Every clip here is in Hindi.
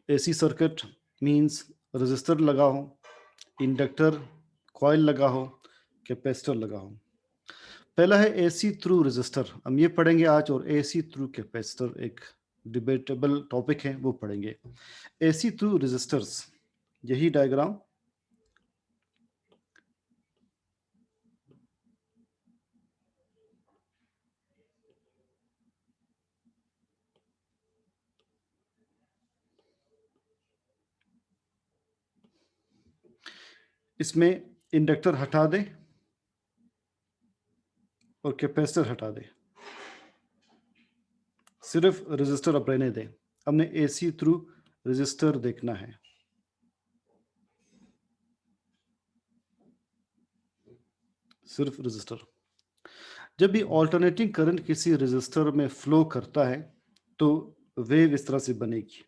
एसी सर्किट मीन्स रजिस्टर लगा हो, इंडक्टर कॉइल लगा हो, कैपेसिटर लगा हो। पहला है एसी थ्रू रजिस्टर, हम ये पढ़ेंगे आज, और एसी थ्रू कैपेसिटर एक डिबेटेबल टॉपिक है, वो पढ़ेंगे। एसी थ्रू रजिस्टर्स, यही डायग्राम। इसमें इंडक्टर हटा दें और कैपेसिटर हटा दें, सिर्फ रजिस्टर अब रहने दें। हमने एसी थ्रू रजिस्टर देखना है। सिर्फ रजिस्टर। जब भी ऑल्टरनेटिंग करंट किसी रजिस्टर में फ्लो करता है तो वेव इस तरह से बनेगी।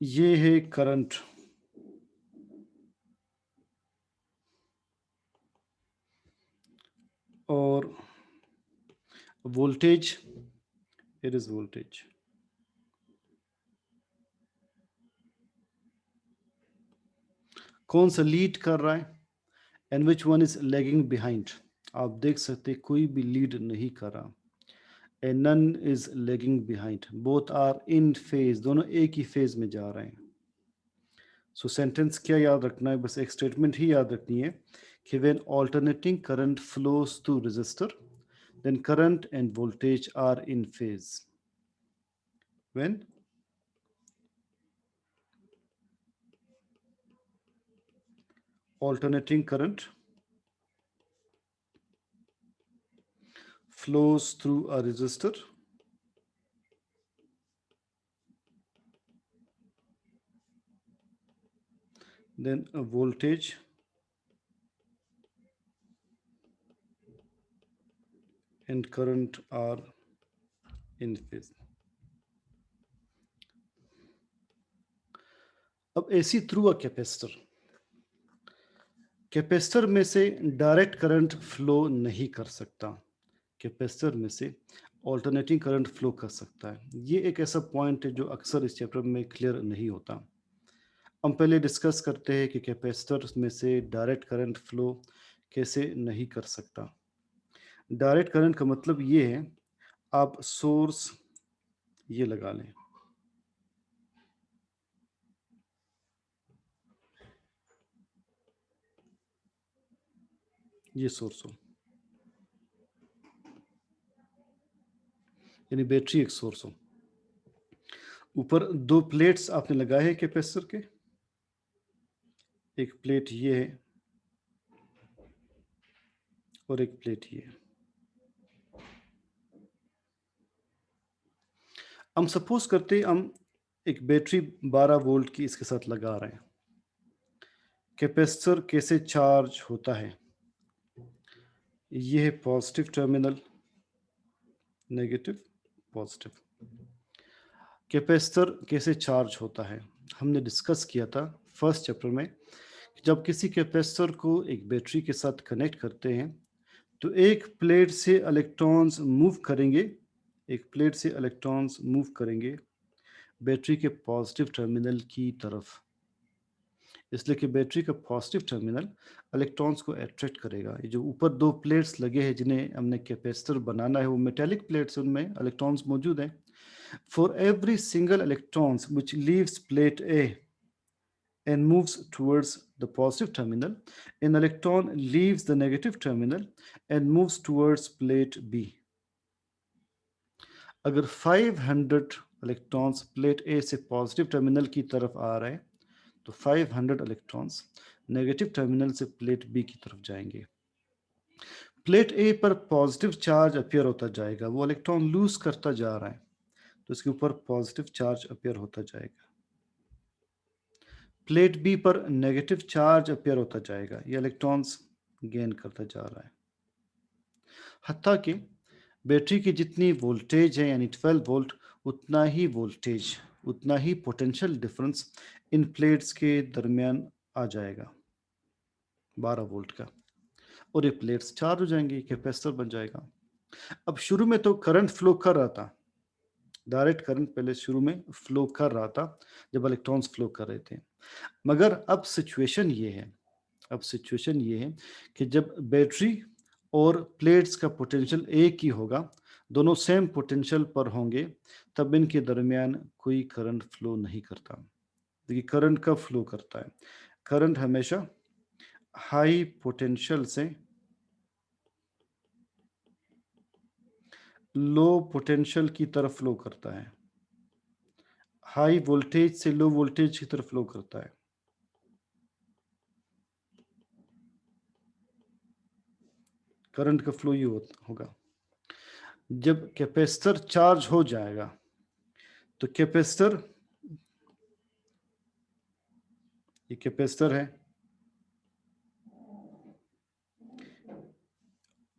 ये है करंट, और वोल्टेज, इट इज वोल्टेज। कौन सा लीड कर रहा है and which one is lagging behind. आप देख सकते कोई भी लीड नहीं कर रहा, and none is lagging behind, both are in phase, दोनों एक ही फेज में जा रहे हैं। सो सेंटेंस क्या याद रखना है, बस एक स्टेटमेंट ही याद रखनी है कि when alternating current flows through register then current and voltage are in phase. When alternating current flows through a resistor, then a voltage and current are in phase. अब AC through a capacitor, capacitor में से डायरेक्ट करंट फ्लो नहीं कर सकता, कैपेसिटर में से ऑल्टरनेटिंग करंट फ्लो कर सकता है। ये एक ऐसा पॉइंट है जो अक्सर इस चैप्टर में क्लियर नहीं होता। हम पहले डिस्कस करते हैं कि कैपेसिटर में से डायरेक्ट करंट फ्लो कैसे नहीं कर सकता। डायरेक्ट करंट का मतलब ये है, आप सोर्स ये लगा लें, ये सोर्स हो, यानी बैटरी एक सोर्स हो। ऊपर दो प्लेट्स आपने लगाए हैं कैपेसिटर के, एक प्लेट ये है और एक प्लेट ये है। हम सपोज करते हैं हम एक बैटरी 12 वोल्ट की इसके साथ लगा रहे हैं। कैपेसिटर कैसे चार्ज होता है, ये है positive terminal, negative, positive. Capacitor कैसे चार्ज होता है, हमने डिस्कस किया था फर्स्ट चैप्टर में। जब किसी कैपेसिटर को एक बैटरी के साथ कनेक्ट करते हैं तो एक प्लेट से इलेक्ट्रॉन्स मूव करेंगे, एक प्लेट से इलेक्ट्रॉन्स मूव करेंगे बैटरी के पॉजिटिव टर्मिनल की तरफ, इसलिए कि बैटरी का पॉजिटिव टर्मिनल इलेक्ट्रॉन्स को अट्रैक्ट करेगा। ये जो ऊपर दो प्लेट्स लगे हैं जिन्हें हमने कैपेसिटर बनाना है, वो मेटेलिक प्लेट्स, उनमें इलेक्ट्रॉन्स मौजूद हैं। For every single electrons which leaves plate A and moves towards the positive terminal, an electron leaves the negative terminal and moves towards plate B. अगर 500 इलेक्ट्रॉन्स प्लेट ए से पॉजिटिव टर्मिनल की तरफ आ रहे हैं तो 500 इलेक्ट्रॉन्स नेगेटिव टर्मिनल से प्लेट बी की तरफ जाएंगे। प्लेट ए पर पॉजिटिव चार्ज अपीयर होता जाएगा, वो इलेक्ट्रॉन लूज करता जा रहा है तो इसके ऊपर पॉजिटिव चार्ज अपीयर होता जाएगा। प्लेट बी पर नेगेटिव चार्ज अपीयर होता जाएगा, ये इलेक्ट्रॉन्स गेन करता जा रहा है। हत्ता कि बैटरी की जितनी वोल्टेज है यानी 12 वोल्ट, उतना ही वोल्टेज, उतना ही पोटेंशियल डिफरेंस इन प्लेट्स के दरमियान आ जाएगा 12 वोल्ट का। और ये प्लेट्स चार्ज हो जाएंगी, कैपेसिटर बन जाएगा। अब शुरू में तो करंट फ्लो कर रहा था, डायरेक्ट करंट पहले शुरू में फ्लो कर रहा था जब इलेक्ट्रॉन्स फ्लो कर रहे थे। मगर अब सिचुएशन ये है कि जब बैटरी और प्लेट्स का पोटेंशियल एक ही होगा, दोनों सेम पोटेंशियल पर होंगे, तब इनके दरमियान कोई करंट फ्लो नहीं करता। देखिए करंट कब फ्लो करता है? करंट हमेशा हाई पोटेंशियल से लो पोटेंशियल की तरफ फ्लो करता है, हाई वोल्टेज से लो वोल्टेज की तरफ फ्लो करता है। करंट का फ्लो ये होगा। जब कैपेसिटर चार्ज हो जाएगा तो ये कैपेसिटर है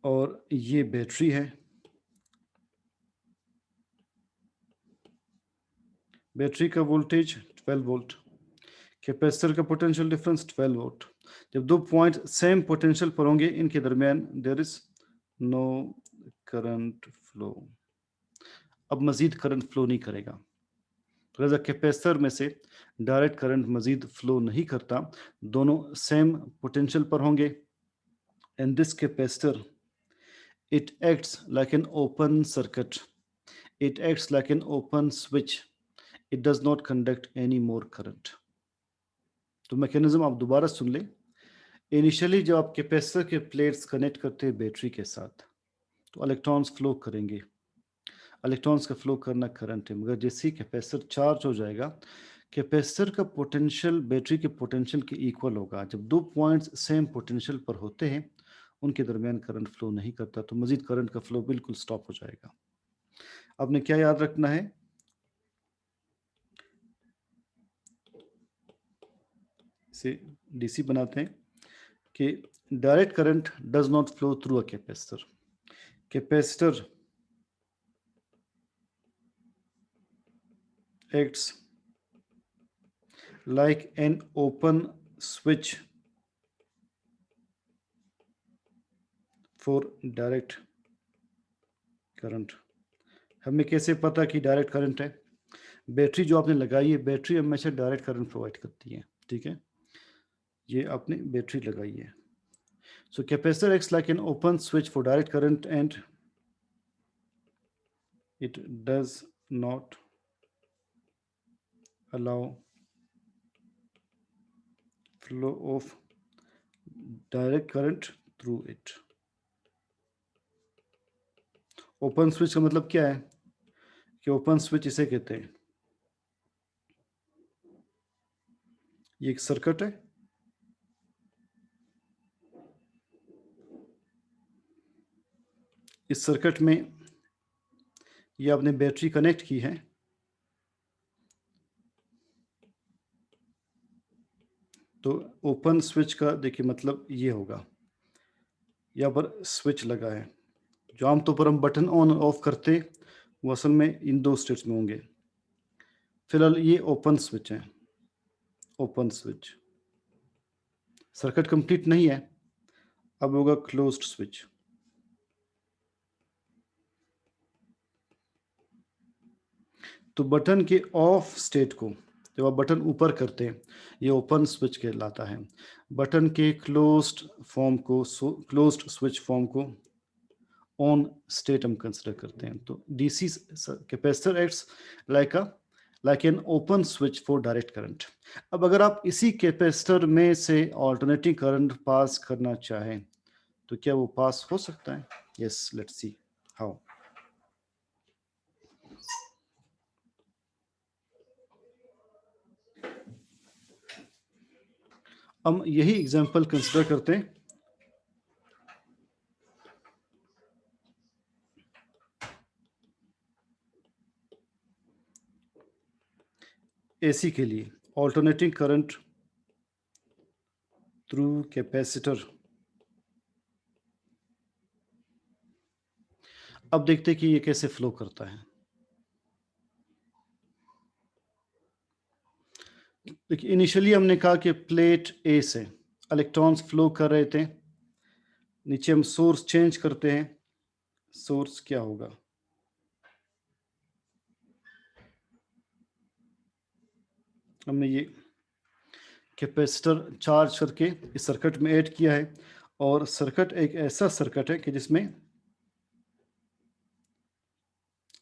और ये बैटरी है। बैटरी का वोल्टेज 12 वोल्ट, कैपेसिटर का पोटेंशियल डिफरेंस 12 वोल्ट। जब दो पॉइंट सेम पोटेंशियल पर होंगे, इनके दरमियान there is no current flow. अब मजीद करंट फ्लो नहीं करेगा। तो एज कैपेसिटर में से डायरेक्ट करंट मजीद फ्लो नहीं करता, दोनों सेम पोटेंशियल पर होंगे। And this capacitor, it acts like an open circuit, it acts like an open switch, it does not conduct any more current। तो मैकेनिज्म आप दोबारा सुन लें। इनिशियली जब आप कैपेसिटर के प्लेट्स कनेक्ट करते हैं बैटरी के साथ, तो इलेक्ट्रॉन्स फ्लो करेंगे, इलेक्ट्रॉन्स का फ्लो करना करंट है। मगर जैसे ही कैपेसिटर चार्ज हो जाएगा, कैपेसिटर का पोटेंशियल बैटरी के पोटेंशियल के इक्वल होगा। जब दो पॉइंट्स सेम पोटेंशियल पर होते हैं, उनके दरमियान करंट फ्लो नहीं करता, तो मजीद करंट का फ्लो बिल्कुल स्टॉप हो जाएगा। आपने क्या याद रखना है? इसे डीसी बनाते हैं कि direct current does not flow through a capacitor. Capacitor acts like an open switch for direct current। हमें कैसे पता कि डायरेक्ट करंट है? बैटरी जो आपने लगाई है, बैटरी हमेशा डायरेक्ट करंट प्रोवाइड करती है, ठीक है? ये आपने बैटरी लगाई है। सो capacitor acts like an open switch for direct current and it does not allow flow of direct current through it। Open switch का मतलब क्या है? कि ओपन स्विच इसे कहते हैं, ये एक सर्किट है, इस सर्किट में ये आपने बैटरी कनेक्ट की है, तो ओपन स्विच का देखिए मतलब ये होगा, यहाँ पर स्विच लगा है। जो आमतौर पर हम बटन ऑन ऑफ करते, वो असल में इन दो स्टेट्स में होंगे। फिलहाल ये ओपन स्विच है, ओपन स्विच। सर्किट कंप्लीट नहीं है, अब होगा क्लोज्ड स्विच। तो बटन के ऑफ स्टेट को जब आप बटन ऊपर करते हैं, ये ओपन स्विच कहलाता है। बटन के क्लोज्ड क्लोज्ड स्विच फॉर्म को ऑन स्टेट हम कंसिडर करते हैं। तो DC capacitor acts like an open switch for direct current. अब अगर आप इसी कैपेसिटर में से ऑल्टरनेटिंग करंट पास करना चाहें, तो क्या वो पास हो सकता है? Yes, let's see how. हम यही एग्जांपल कंसिडर करते हैं। एसी के लिए ऑल्टरनेटिंग करंट थ्रू कैपेसिटर। अब देखते हैं कि ये कैसे फ्लो करता है। देखिए इनिशियली हमने कहा कि प्लेट ए से इलेक्ट्रॉन्स फ्लो कर रहे थे, नीचे हम सोर्स चेंज करते हैं, सोर्स क्या होगा? हमने ये कैपेसिटर चार्ज करके इस सर्किट में ऐड किया है और सर्किट एक ऐसा सर्किट है कि जिसमें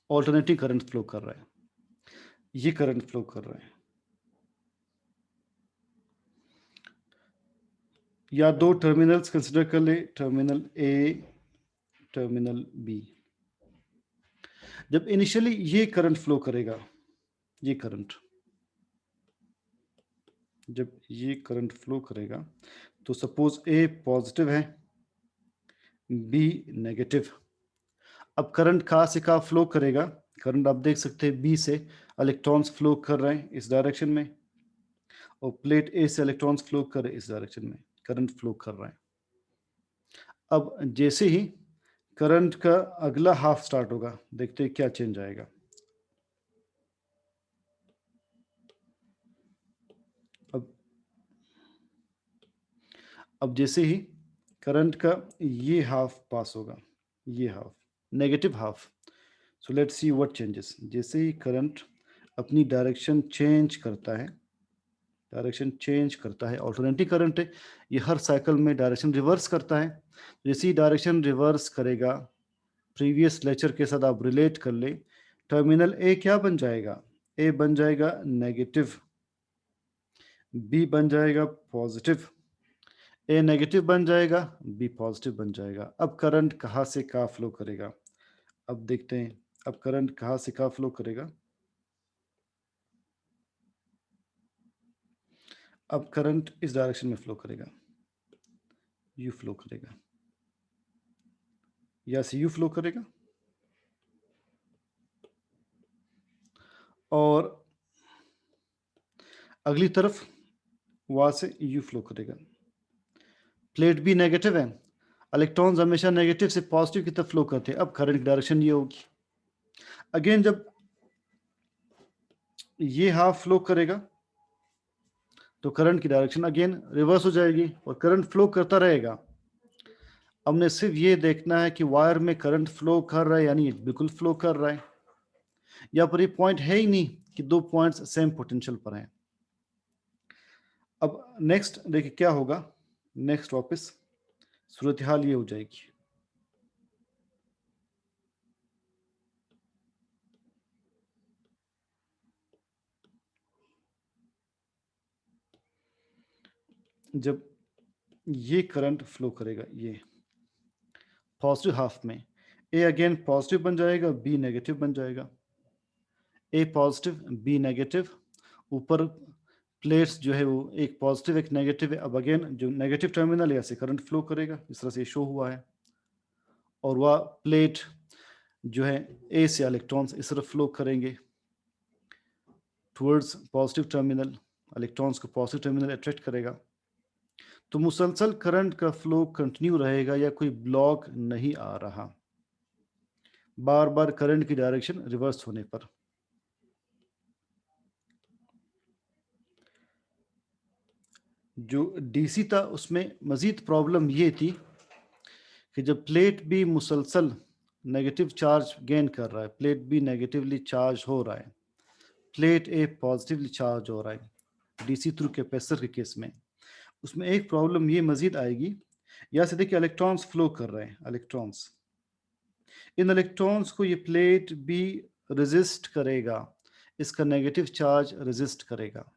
ऑल्टरनेटिंग करंट फ्लो कर रहा है। ये करंट फ्लो कर रहा है। या दो टर्मिनल्स कंसिडर कर ले, टर्मिनल ए, टर्मिनल बी। जब इनिशियली ये करंट फ्लो करेगा, ये करंट, जब ये करंट फ्लो करेगा तो सपोज ए पॉजिटिव है, बी नेगेटिव। अब करंट कहाँ से कहाँ फ्लो करेगा? करंट आप देख सकते हैं बी से इलेक्ट्रॉन्स फ्लो कर रहे हैं इस डायरेक्शन में, और प्लेट ए से इलेक्ट्रॉन्स फ्लो कर रहे हैं इस डायरेक्शन में, करंट फ्लो कर रहा है। अब जैसे ही करंट का अगला हाफ स्टार्ट होगा, देखते हैं क्या चेंज आएगा। अब जैसे ही करंट का ये हाफ पास होगा, ये half, negative half, so let's see what changes. जैसे ही करंट अपनी डायरेक्शन चेंज करता है, डायरेक्शन चेंज करता है, ऑल्टरनेटिंग करंट है, ये हर साइकिल में डायरेक्शन रिवर्स करता है। जैसे ही डायरेक्शन रिवर्स करेगा, प्रीवियस लेक्चर के साथ आप रिलेट कर ले, टर्मिनल ए क्या बन जाएगा? ए बन जाएगा नेगेटिव, बी बन जाएगा पॉजिटिव, ए नेगेटिव बन जाएगा, बी पॉजिटिव बन जाएगा। अब करंट कहाँ से कहाँ फ्लो करेगा? अब देखते हैं, अब करंट कहाँ से कहाँ फ्लो करेगा? अब करंट इस डायरेक्शन में फ्लो करेगा, यू फ्लो करेगा, या से यू फ्लो करेगा, और अगली तरफ वहां से यू फ्लो करेगा। प्लेट भी नेगेटिव है, इलेक्ट्रॉन्स हमेशा नेगेटिव से पॉजिटिव की तरफ फ्लो करते हैं। अब करंट की डायरेक्शन ये होगी। अगेन जब ये हाफ फ्लो करेगा तो करंट की डायरेक्शन अगेन रिवर्स हो जाएगी और करंट फ्लो करता रहेगा। हमने सिर्फ ये देखना है कि वायर में करंट फ्लो कर रहा है या नहीं, बिल्कुल फ्लो कर रहा है। यहाँ पर ये पॉइंट है ही नहीं कि दो पॉइंट्स सेम पोटेंशियल पर हैं। अब नेक्स्ट देखिए क्या होगा, नेक्स्ट वापस सूरत हाल ये हो जाएगी। जब ये करंट फ्लो करेगा, ये पॉजिटिव हाफ में, ए अगेन पॉजिटिव बन जाएगा, बी नेगेटिव बन जाएगा। ए पॉजिटिव, बी नेगेटिव। ऊपर प्लेट्स जो है वो एक पॉजिटिव एक नेगेटिव है। अब अगेन जो नेगेटिव टर्मिनल है ऐसे करंट फ्लो करेगा, इस तरह से शो हुआ है। और वह प्लेट जो है ए से इलेक्ट्रॉन्स इस तरफ फ्लो करेंगे टुवर्ड्स पॉजिटिव टर्मिनल, इलेक्ट्रॉन्स को पॉजिटिव टर्मिनल अट्रैक्ट करेगा। तो मुसलसल करंट का फ्लो कंटिन्यू रहेगा या कोई ब्लॉक नहीं आ रहा, बार बार करंट की डायरेक्शन रिवर्स होने पर। जो डीसी था उसमें मजीद प्रॉब्लम ये थी कि जब प्लेट भी मुसलसल नेगेटिव चार्ज गेन कर रहा है, प्लेट भी नेगेटिवली चार्ज हो रहा है, प्लेट ए पॉजिटिवली चार्ज हो रहा है डीसी थ्रू कैपेसिटर के केस में, उसमें एक प्रॉब्लम ये मजीद आएगी। यहाँ से देखिए इलेक्ट्रॉन्स फ्लो कर रहे हैं, इलेक्ट्रॉन्स, इन इलेक्ट्रॉन्स को ये प्लेट भी रेजिस्ट करेगा, इसका नेगेटिव चार्ज रेजिस्ट करेगा।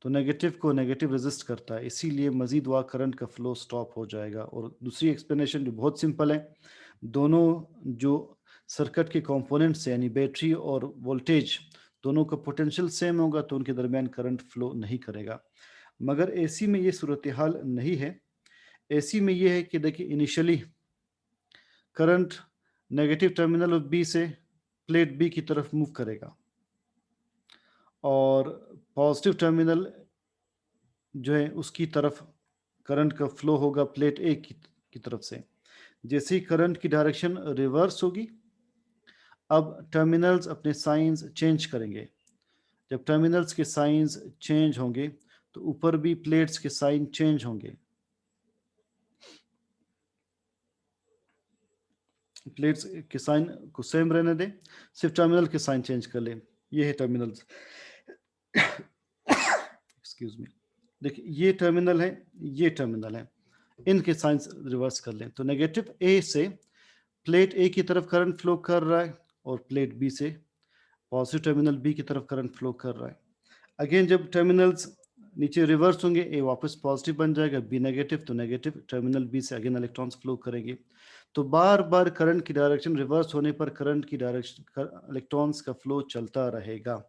तो नेगेटिव को नेगेटिव रेजिस्ट करता है, इसीलिए मजीद वह करंट का फ्लो स्टॉप हो जाएगा। और दूसरी एक्सप्लेनेशन जो बहुत सिंपल है, दोनों जो सर्किट के कंपोनेंट्स यानी बैटरी और वोल्टेज दोनों का पोटेंशियल सेम होगा तो उनके दरमियान करंट फ्लो नहीं करेगा। मगर एसी में ये सूरत हाल नहीं है। एसी में ये है कि देखिए initially current negative terminal of B से प्लेट बी की तरफ मूव करेगा और पॉजिटिव टर्मिनल जो है उसकी तरफ करंट का फ्लो होगा प्लेट ए की तरफ से। जैसे ही करंट की डायरेक्शन रिवर्स होगी, अब टर्मिनल्स अपने साइंस चेंज करेंगे। जब टर्मिनल्स के साइंस चेंज होंगे तो ऊपर भी प्लेट्स के साइन चेंज होंगे। प्लेट्स के साइन को सेम रहने दें, सिर्फ टर्मिनल के साइन चेंज कर लें। ये है टर्मिनल्स, एक्सक्यूज मी। देखिए ये टर्मिनल है, ये टर्मिनल है, इनके साइंस रिवर्स कर लें। तो नेगेटिव ए से प्लेट ए की तरफ करंट फ्लो कर रहा है और प्लेट बी से पॉजिटिव टर्मिनल बी की तरफ करंट फ्लो कर रहा है। अगेन जब टर्मिनल्स नीचे रिवर्स होंगे, ए वापस पॉजिटिव बन जाएगा, बी नेगेटिव, तो नेगेटिव टर्मिनल बी से अगेन इलेक्ट्रॉन्स फ्लो करेंगे। तो बार बार करंट की डायरेक्शन रिवर्स होने पर करंट की डायरेक्शन इलेक्ट्रॉन्स का फ्लो चलता रहेगा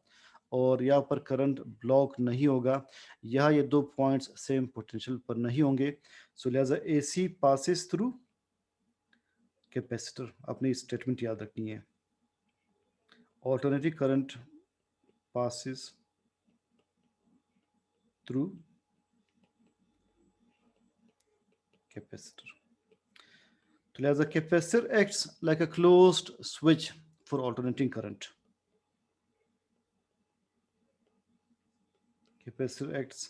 और यहाँ पर करंट ब्लॉक नहीं होगा। यहाँ ये दो पॉइंट्स सेम पोटेंशियल पर नहीं होंगे। सो लिहाजा ए सी पासिस थ्रू कैपेसिटर, अपनी स्टेटमेंट याद रखनी है। Alternative current passes through capacitor. तो लिहाजा capacitor acts like a closed switch for alternating current. Capacitor acts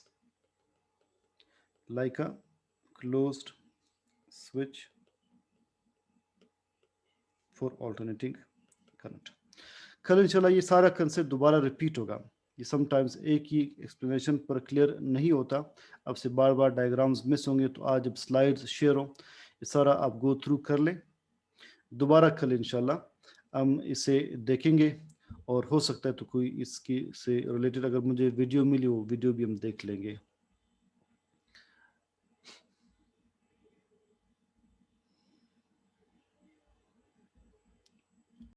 like a closed switch for alternating current. कल इंशाल्लाह ये सारा कंसेप्ट दोबारा रिपीट होगा। ये समटाइम्स एक ही एक्सप्लेनेशन पर क्लियर नहीं होता, अब से बार बार डायग्राम्स मिस होंगे। तो आज जब स्लाइड्स शेयर हो, ये सारा आप गो थ्रू कर लें। दोबारा कल इंशाल्लाह हम इसे देखेंगे और हो सकता है तो कोई इसकी से रिलेटेड अगर मुझे वीडियो मिली, वो वीडियो भी हम देख लेंगे।